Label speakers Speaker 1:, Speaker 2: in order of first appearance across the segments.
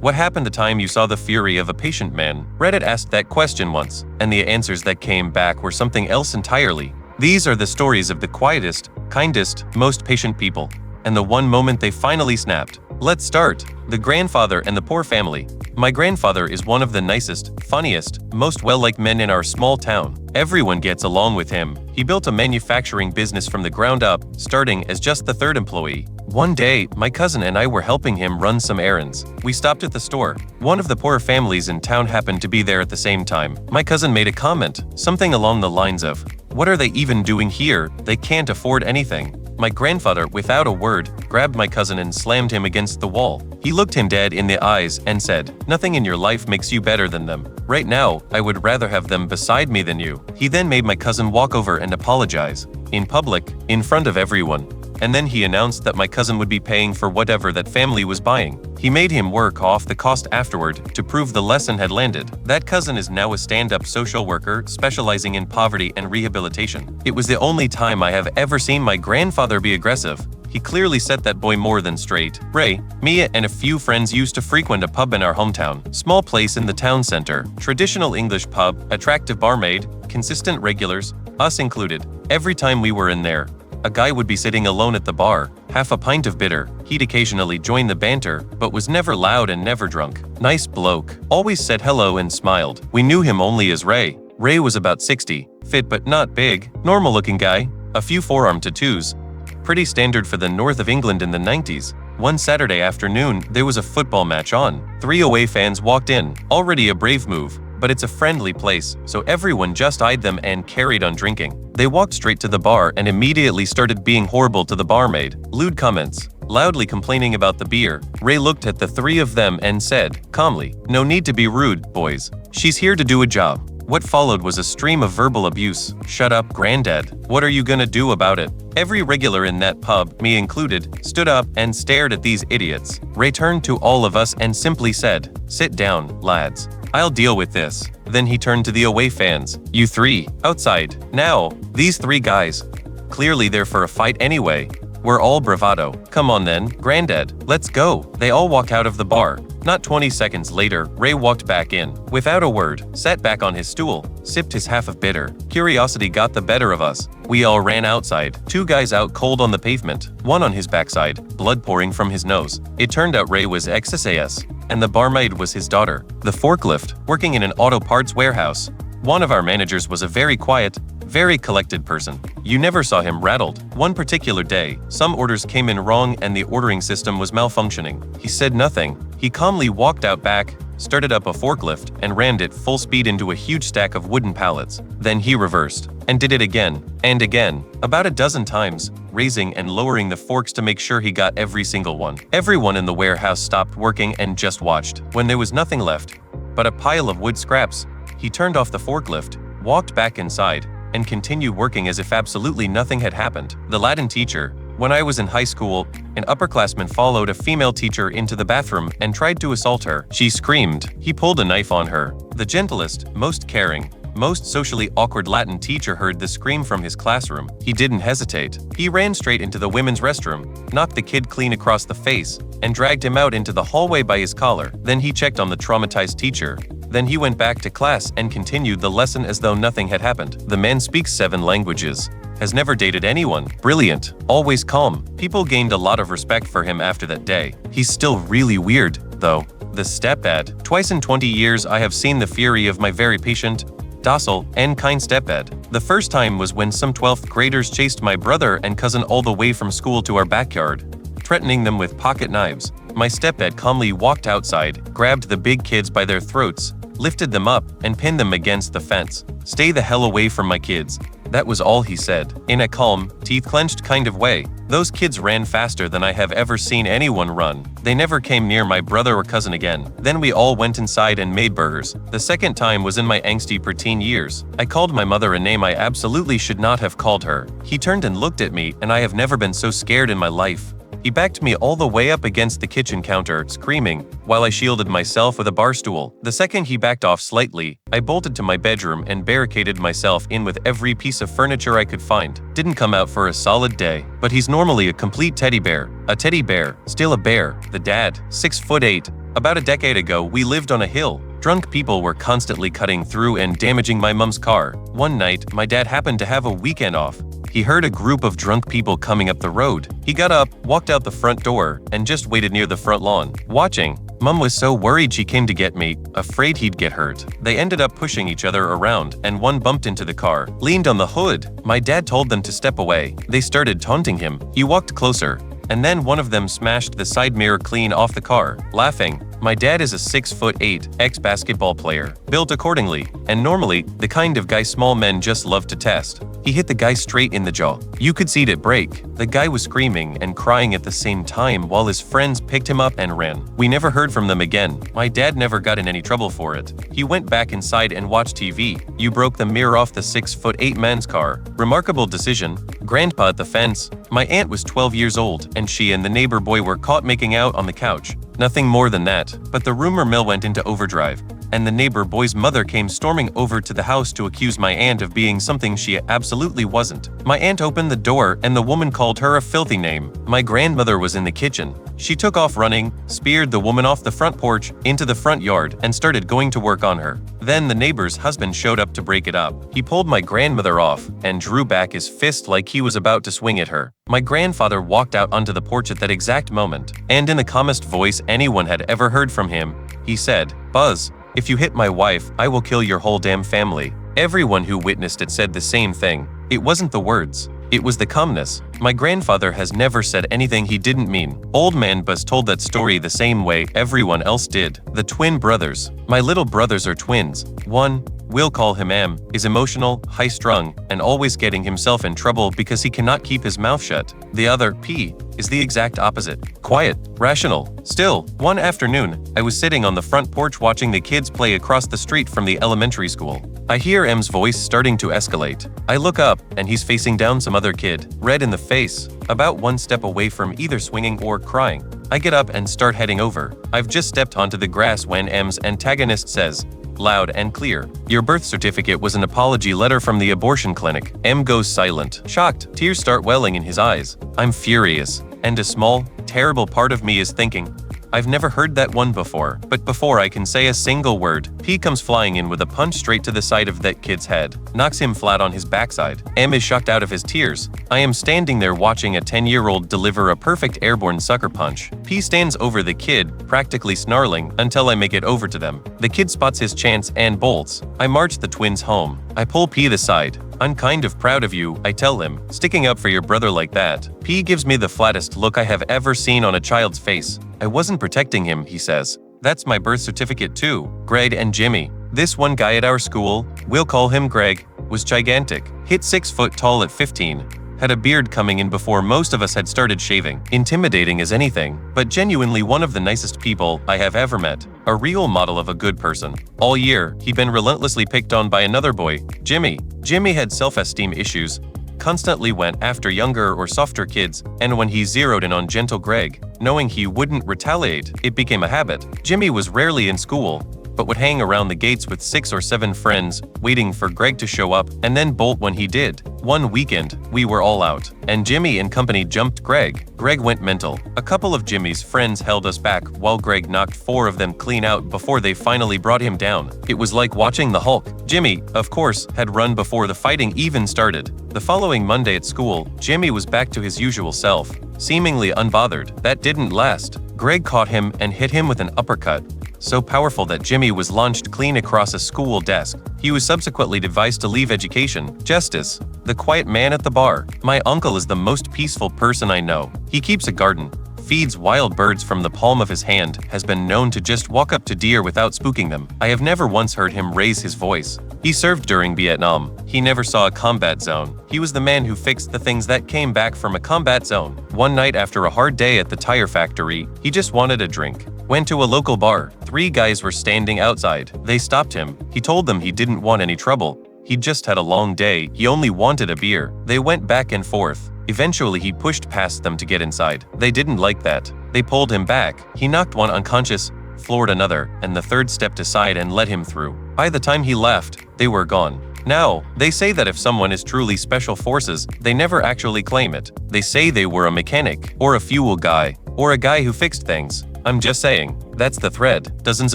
Speaker 1: What happened the time you saw the fury of a patient man? Reddit asked that question once, and the answers that came back were something else entirely. These are the stories of the quietest, kindest, most patient people, and the one moment they finally snapped. Let's start. The grandfather and the poor family. My grandfather is one of the nicest, funniest, most well-liked men in our small town. Everyone gets along with him. He built a manufacturing business from the ground up, starting as just the third employee. One day, my cousin and I were helping him run some errands. We stopped at the store. One of the poorer families in town happened to be there at the same time. My cousin made a comment, something along the lines of, "What are they even doing here? They can't afford anything." My grandfather, without a word, grabbed my cousin and slammed him against the wall. He looked him dead in the eyes and said, "Nothing in your life makes you better than them. Right now, I would rather have them beside me than you." He then made my cousin walk over and apologize, in public, in front of everyone. And then he announced that my cousin would be paying for whatever that family was buying. He made him work off the cost afterward to prove the lesson had landed. That cousin is now a stand-up social worker specializing in poverty and rehabilitation. It was the only time I have ever seen my grandfather be aggressive. He clearly set that boy more than straight. Ray, Mia, and a few friends used to frequent a pub in our hometown. Small place in the town center. Traditional English pub, attractive barmaid, consistent regulars, us included. Every time we were in there, a guy would be sitting alone at the bar, half a pint of bitter. He'd occasionally join the banter, but was never loud and never drunk. Nice bloke. Always said hello and smiled. We knew him only as Ray. Ray was about 60, fit but not big, normal-looking guy, a few forearm tattoos. Pretty standard for the north of England in the 90s. One Saturday afternoon, there was a football match on. 3 away fans walked in, already a brave move. But it's a friendly place, so everyone just eyed them and carried on drinking. They walked straight to the bar and immediately started being horrible to the barmaid. Lewd comments, loudly complaining about the beer. Ray looked at the 3 of them and said, calmly, "No need to be rude, boys. She's here to do a job." What followed was a stream of verbal abuse. "Shut up, granddad. What are you gonna do about it?" Every regular in that pub, me included, stood up and stared at these idiots. Ray turned to all of us and simply said, "Sit down, lads. I'll deal with this." Then he turned to the away fans. "You 3, outside, now." These 3 guys, clearly there for a fight anyway, were all bravado. "Come on then, granddad, let's go." They all walk out of the bar. Not 20 seconds later, Ray walked back in. Without a word, sat back on his stool, sipped his half of bitter. Curiosity got the better of us. We all ran outside. 2 guys out cold on the pavement, one on his backside, blood pouring from his nose. It turned out Ray was ex-SAS, and the barmaid was his daughter. The forklift, working in an auto parts warehouse. One of our managers was a very quiet, very collected person. You never saw him rattled. One particular day, some orders came in wrong and the ordering system was malfunctioning. He said nothing. He calmly walked out back, started up a forklift, and rammed it full speed into a huge stack of wooden pallets. Then he reversed, and did it again, and again, about a dozen times, raising and lowering the forks to make sure he got every single one. Everyone in the warehouse stopped working and just watched. When there was nothing left but a pile of wood scraps, he turned off the forklift, walked back inside, and continued working as if absolutely nothing had happened. The Latin teacher. When I was in high school, an upperclassman followed a female teacher into the bathroom and tried to assault her. She screamed. He pulled a knife on her. The gentlest, most caring, most socially awkward Latin teacher heard the scream from his classroom. He didn't hesitate. He ran straight into the women's restroom, knocked the kid clean across the face, and dragged him out into the hallway by his collar. Then he checked on the traumatized teacher. Then he went back to class and continued the lesson as though nothing had happened. The man speaks 7 languages. Has never dated anyone. Brilliant. Always calm. People gained a lot of respect for him after that day. He's still really weird, though. The stepdad. Twice in 20 years I have seen the fury of my very patient, docile, and kind stepdad. The first time was when some 12th graders chased my brother and cousin all the way from school to our backyard, threatening them with pocket knives. My stepdad calmly walked outside, grabbed the big kids by their throats, lifted them up, and pinned them against the fence. "Stay the hell away from my kids." That was all he said, in a calm, teeth-clenched kind of way. Those kids ran faster than I have ever seen anyone run. They never came near my brother or cousin again. Then we all went inside and made burgers. The second time was in my angsty preteen years. I called my mother a name I absolutely should not have called her. He turned and looked at me, and I have never been so scared in my life. He backed me all the way up against the kitchen counter, screaming, while I shielded myself with a bar stool. The second he backed off slightly, I bolted to my bedroom and barricaded myself in with every piece of furniture I could find. Didn't come out for a solid day, but he's normally a complete teddy bear. A teddy bear, still a bear. The dad, 6'8", About a decade ago, we lived on a hill. Drunk people were constantly cutting through and damaging my mom's car. One night, my dad happened to have a weekend off. He heard a group of drunk people coming up the road. He got up, walked out the front door, and just waited near the front lawn, watching. Mom was so worried she came to get me, afraid he'd get hurt. They ended up pushing each other around, and one bumped into the car, leaned on the hood. My dad told them to step away. They started taunting him. He walked closer, and then one of them smashed the side mirror clean off the car, laughing. My dad is a 6'8" ex-basketball player, built accordingly, and normally the kind of guy small men just love to test. He hit the guy straight in the jaw. You could see it break. The guy was screaming and crying at the same time while his friends picked him up and ran. We never heard from them again. My dad never got in any trouble for it. He went back inside and watched TV. You broke the mirror off the 6'8" man's car. Remarkable decision. Grandpa at the fence. My aunt was 12 years old, and she and the neighbor boy were caught making out on the couch. Nothing more than that, but the rumor mill went into overdrive, and the neighbor boy's mother came storming over to the house to accuse my aunt of being something she absolutely wasn't. My aunt opened the door, and the woman called her a filthy name. My grandmother was in the kitchen. She took off running, speared the woman off the front porch into the front yard, and started going to work on her. Then the neighbor's husband showed up to break it up. He pulled my grandmother off and drew back his fist like he was about to swing at her. My grandfather walked out onto the porch at that exact moment, and in the calmest voice anyone had ever heard from him, he said, "Buzz, if you hit my wife, I will kill your whole damn family." Everyone who witnessed it said the same thing. It wasn't the words. It was the calmness. My grandfather has never said anything he didn't mean. Old man Buzz told that story the same way everyone else did. The twin brothers. My little brothers are twins. One, we'll call him M, is emotional, high-strung, and always getting himself in trouble because he cannot keep his mouth shut. The other, P, is the exact opposite. Quiet, rational. Still, one afternoon, I was sitting on the front porch watching the kids play across the street from the elementary school. I hear M's voice starting to escalate. I look up, and he's facing down some other kid, red in the face, about one step away from either swinging or crying. I get up and start heading over. I've just stepped onto the grass when M's antagonist says, loud and clear, "Your birth certificate was an apology letter from the abortion clinic." M goes silent, shocked. Tears start welling in his eyes. I'm furious, and a small, terrible part of me is thinking, I've never heard that one before. But before I can say a single word, P comes flying in with a punch straight to the side of that kid's head, knocks him flat on his backside. M is shocked out of his tears. I am standing there watching a 10-year-old deliver a perfect airborne sucker punch. P stands over the kid, practically snarling, until I make it over to them. The kid spots his chance and bolts. I march the twins home. I pull P aside. "I'm kind of proud of you," I tell him, "sticking up for your brother like that." P gives me the flattest look I have ever seen on a child's face. "I wasn't protecting him," he says. "That's my birth certificate too." Greg and Jimmy. This one guy at our school, we'll call him Greg, was gigantic. Hit 6 foot tall at 15. Had a beard coming in before most of us had started shaving. Intimidating as anything, but genuinely one of the nicest people I have ever met. A real model of a good person. All year, he'd been relentlessly picked on by another boy, Jimmy. Jimmy had self-esteem issues, constantly went after younger or softer kids, and when he zeroed in on gentle Greg, knowing he wouldn't retaliate, it became a habit. Jimmy was rarely in school, but would hang around the gates with 6 or 7 friends, waiting for Greg to show up, and then bolt when he did. One weekend, we were all out, and Jimmy and company jumped Greg. Greg went mental. A couple of Jimmy's friends held us back while Greg knocked 4 of them clean out before they finally brought him down. It was like watching the Hulk. Jimmy, of course, had run before the fighting even started. The following Monday at school, Jimmy was back to his usual self, seemingly unbothered. That didn't last. Greg caught him and hit him with an uppercut, so powerful that Jimmy was launched clean across a school desk. He was subsequently advised to leave education. Justice. The quiet man at the bar. My uncle is the most peaceful person I know. He keeps a garden, feeds wild birds from the palm of his hand, has been known to just walk up to deer without spooking them. I have never once heard him raise his voice. He served during Vietnam. He never saw a combat zone. He was the man who fixed the things that came back from a combat zone. One night after a hard day at the tire factory, he just wanted a drink. Went to a local bar. 3 guys were standing outside. They stopped him. He told them he didn't want any trouble. He'd just had a long day. He only wanted a beer. They went back and forth. Eventually, he pushed past them to get inside. They didn't like that. They pulled him back. He knocked one unconscious, floored another, and the third stepped aside and let him through. By the time he left, they were gone. Now, they say that if someone is truly special forces, they never actually claim it. They say they were a mechanic, or a fuel guy, or a guy who fixed things. I'm just saying, that's the thread. Dozens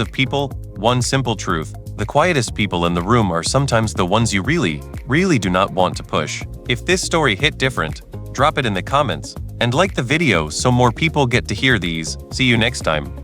Speaker 1: of people, one simple truth. The quietest people in the room are sometimes the ones you really do not want to push. If this story hit different, drop it in the comments, and like the video so more people get to hear these. See you next time.